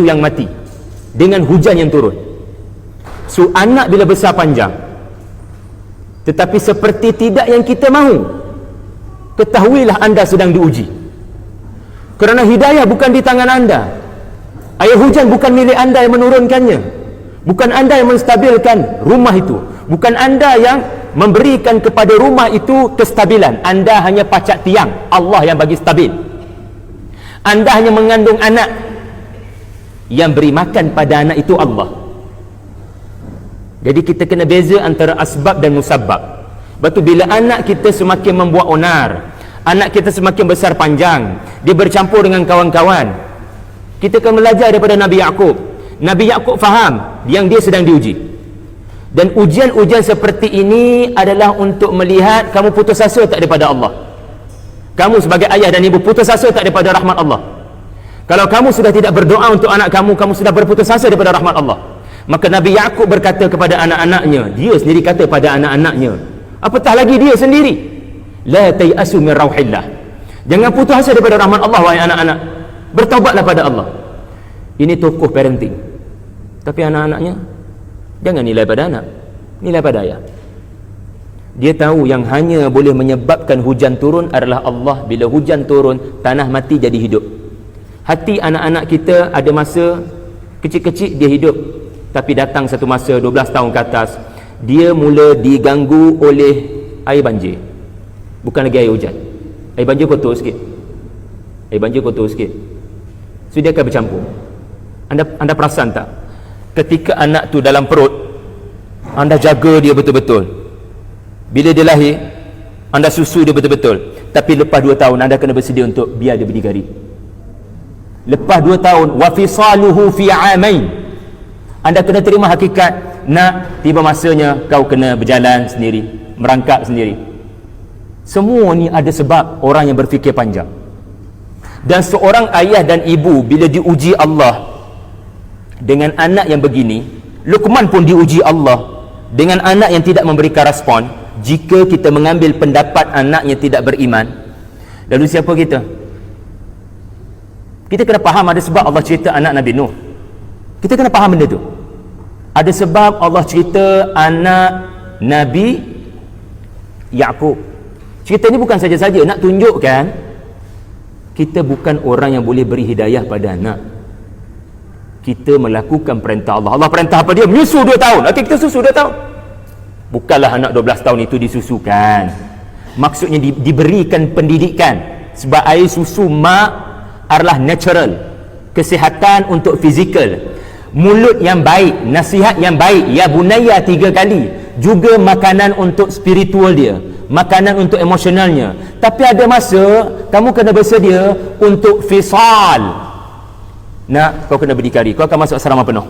sesuatu yang mati dengan hujan yang turun. So anak bila besar panjang, tetapi seperti tidak yang kita mahu, ketahuilah anda sedang diuji. Kerana hidayah bukan di tangan anda. Air hujan bukan milik anda yang menurunkannya, bukan anda yang menstabilkan rumah itu, bukan anda yang memberikan kepada rumah itu kestabilan. Anda hanya pacak tiang, Allah yang bagi stabil. Anda hanya mengandung anak, yang beri makan pada anak itu Allah. Jadi kita kena beza antara asbab dan musabbab. Sebab tu bila anak kita semakin membuat onar, anak kita semakin besar panjang, dia bercampur dengan kawan-kawan, kita akan belajar daripada Nabi Yaqub. Nabi Yaqub faham yang dia sedang diuji. Dan ujian-ujian seperti ini adalah untuk melihat kamu putus asa tak daripada Allah. Kamu sebagai ayah dan ibu putus asa tak daripada rahmat Allah. Kalau kamu sudah tidak berdoa untuk anak kamu, kamu sudah berputus asa daripada rahmat Allah. Maka Nabi Yaqub berkata kepada anak-anaknya, dia sendiri kata pada anak-anaknya, apatah lagi dia sendiri, la tayasu min rauhillah, jangan putus asa daripada rahmat Allah wahai anak-anak, bertaubatlah pada Allah. Ini tokoh parenting. Tapi anak-anaknya jangan nilai pada anak, nilai pada ayah. Dia tahu yang hanya boleh menyebabkan hujan turun adalah Allah. Bila hujan turun, tanah mati jadi hidup. Hati anak-anak kita ada masa kecil-kecil dia hidup, tapi datang satu masa 12 tahun ke atas, dia mula diganggu oleh air banjir. Bukan lagi air hujan, air banjir kotor sikit, air banjir kotor sikit, so dia akan bercampur. Anda perasan tak, ketika anak tu dalam perut, anda jaga dia betul-betul. Bila dia lahir, anda susu dia betul-betul. Tapi lepas 2 tahun, anda kena bersedia untuk biar dia berdikari. Lepas 2 tahun, wa fisaluhu fi amain, anda kena terima hakikat, nak tiba masanya kau kena berjalan sendiri, merangkak sendiri. Semua ni ada sebab orang yang berfikir panjang. Dan seorang ayah dan ibu bila diuji Allah dengan anak yang begini, Luqman pun diuji Allah dengan anak yang tidak memberikan respon. Jika kita mengambil pendapat anaknya tidak beriman, lalu siapa kita? Kita kena faham ada sebab Allah cerita anak Nabi Nuh. Kita kena faham benda tu. Ada sebab Allah cerita anak Nabi Yaqub. Cerita ni bukan saja-saja nak tunjukkan kita bukan orang yang boleh beri hidayah pada anak. Kita melakukan perintah Allah. Allah perintah apa dia? Menyusu 2 tahun. Okey, kita susu 2 tahun. Bukanlah anak 12 tahun itu disusukan. Maksudnya diberikan pendidikan. Sebab air susu mak adalah natural, kesihatan untuk fizikal, mulut yang baik, nasihat yang baik, ya bunaya 3 kali, juga makanan untuk spiritual dia, makanan untuk emosionalnya. Tapi ada masa kamu kena bersedia untuk fisal. Nak, kau kena berdikari, kau akan masuk asrama penuh.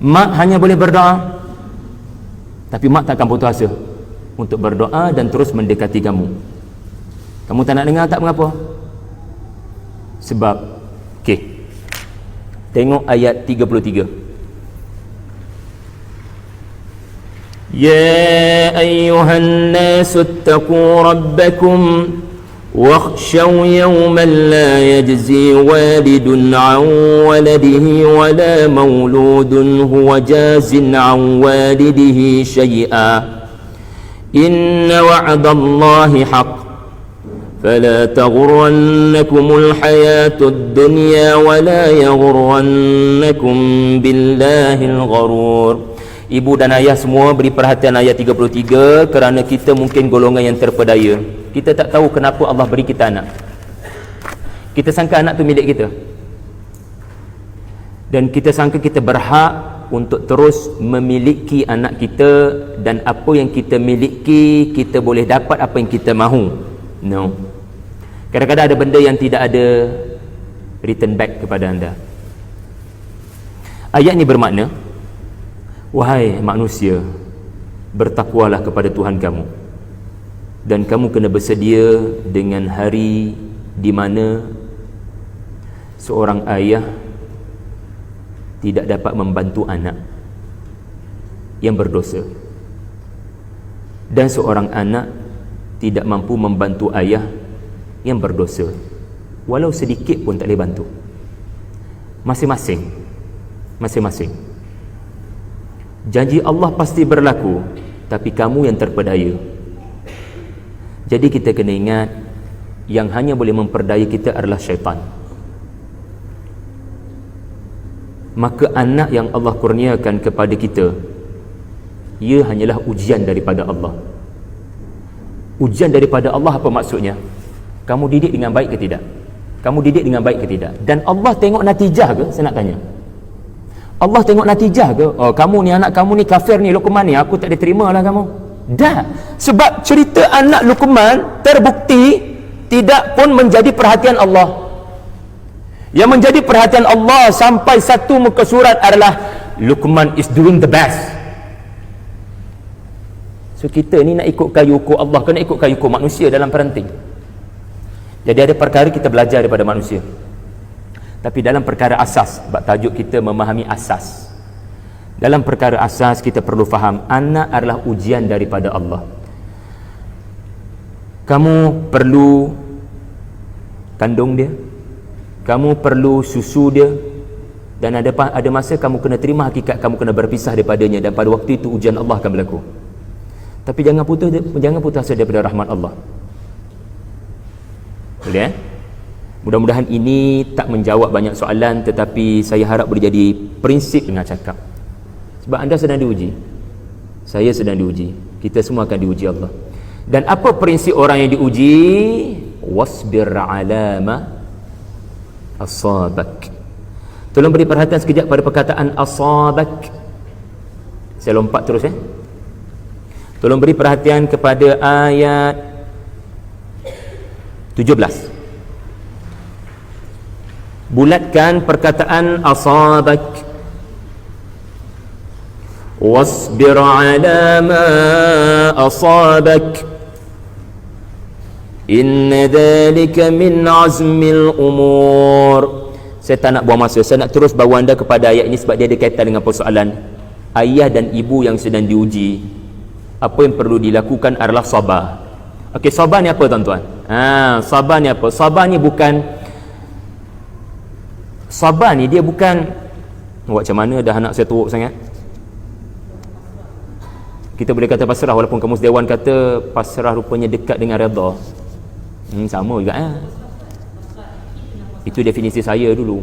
Mak hanya boleh berdoa, tapi mak tak akan putus asa untuk berdoa dan terus mendekati kamu. Kamu tak nak dengar tak mengapa? Sebab tengok ayat 33. Ya ayyuhan nasu ittaqu rabbakum wakhshaw yawman la yajzi walidun an waladihi wala mauludun huwa jazin an walidihi shay'a inna wa'dallahi haqq فلا تغرنكم الحياة الدنيا ولا يغرنكم بالله الغرور. Ibu dan ayah semua beri perhatian ayat 33, kerana kita mungkin golongan yang terpedaya. Kita tak tahu kenapa Allah beri kita anak. Kita sangka anak tu milik kita, dan kita sangka kita berhak untuk terus memiliki anak kita, dan apa yang kita miliki kita boleh dapat apa yang kita mahu. No. Kadang-kadang ada benda yang tidak ada return back kepada anda. Ayat ini bermakna, wahai manusia, bertakwalah kepada Tuhan kamu, dan kamu kena bersedia dengan hari di mana seorang ayah tidak dapat membantu anak yang berdosa, dan seorang anak tidak mampu membantu ayah yang berdosa, walau sedikit pun tak boleh bantu. masing-masing. Janji Allah pasti berlaku, tapi kamu yang terpedaya. Jadi kita kena ingat, yang hanya boleh memperdaya kita adalah syaitan. Maka anak yang Allah kurniakan kepada kita, ia hanyalah ujian daripada Allah. Ujian daripada Allah apa maksudnya? Kamu didik dengan baik ke tidak? Kamu didik dengan baik ke tidak? Dan Allah tengok natijah ke? Saya nak tanya, Allah tengok natijah ke? Oh, kamu ni, anak kamu ni kafir ni, Luqman ni, aku tak diterima lah kamu. Dah. Sebab cerita anak Luqman terbukti tidak pun menjadi perhatian Allah. Yang menjadi perhatian Allah sampai satu muka surat adalah Luqman is doing the best. So kita ni nak ikut kayu ukur Allah, kena ikut kayu ukur manusia dalam parenting. Jadi ada perkara kita belajar daripada manusia, tapi dalam perkara asas, sebab tajuk kita memahami asas. Dalam perkara asas kita perlu faham, anak adalah ujian daripada Allah. Kamu perlu kandung dia, kamu perlu susu dia, dan ada masa kamu kena terima hakikat, kamu kena berpisah daripadanya, dan pada waktu itu ujian Allah akan berlaku. Tapi jangan putus asa daripada rahmat Allah. Boleh? Mudah-mudahan ini tak menjawab banyak soalan, tetapi saya harap boleh jadi prinsip dengan cakap. Sebab anda sedang diuji, saya sedang diuji, kita semua akan diuji Allah. Dan apa prinsip orang yang diuji? Wasbir ala ma asabak. Tolong beri perhatian sekejap pada perkataan asabak. Saya lompat terus Tolong beri perhatian kepada ayat 17. Bulatkan perkataan asabak. Wasbir ala ma asabak. Inna dhalika min azmil umur. Saya tak nak buang masa, saya nak terus bawa anda kepada ayat ini sebab dia ada kaitan dengan persoalan ayah dan ibu yang sedang diuji. Apa yang perlu dilakukan adalah sabar. Okey, sabar ni apa tuan-tuan? Sabar ni apa? Sabar ni bukan, sabar ni dia bukan buat macam mana dah anak saya teruk sangat. Kita boleh kata pasrah, walaupun Kamus Dewan kata pasrah rupanya dekat dengan redha. Sama juga Itu definisi saya dulu.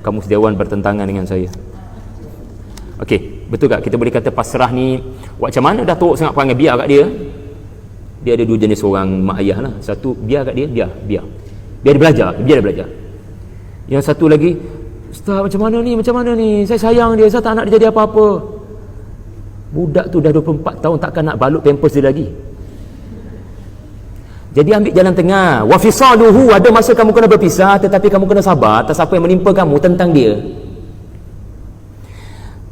Kamus Dewan bertentangan dengan saya. Okey, betul tak? Kita boleh kata pasrah ni buat macam mana dah teruk sangat perangai, biar kat dia. Dia ada dua jenis orang mak ayah lah. Satu, biar kat dia, biar dia belajar, biar dia belajar. Yang satu lagi, Ustaz macam mana ni, saya sayang dia, saya tak nak dia jadi apa-apa. Budak tu dah 24 tahun takkan nak balut pampers dia lagi. Jadi ambil jalan tengah. Wa fisaluhu, ada masa kamu kena berpisah, tetapi kamu kena sabar atas apa yang menimpa kamu tentang dia.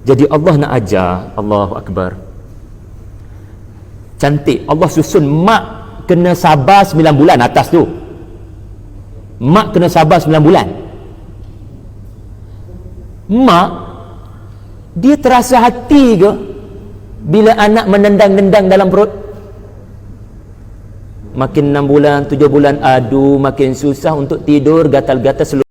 Jadi Allah nak ajar, Allahu Akbar, cantik. Allah susun mak kena sabar 9 bulan atas tu. Mak kena sabar 9 bulan. Mak, dia terasa hati ke bila anak menendang-nendang dalam perut? Makin 6 bulan, 7 bulan, aduh makin susah untuk tidur, gatal-gatal seluruh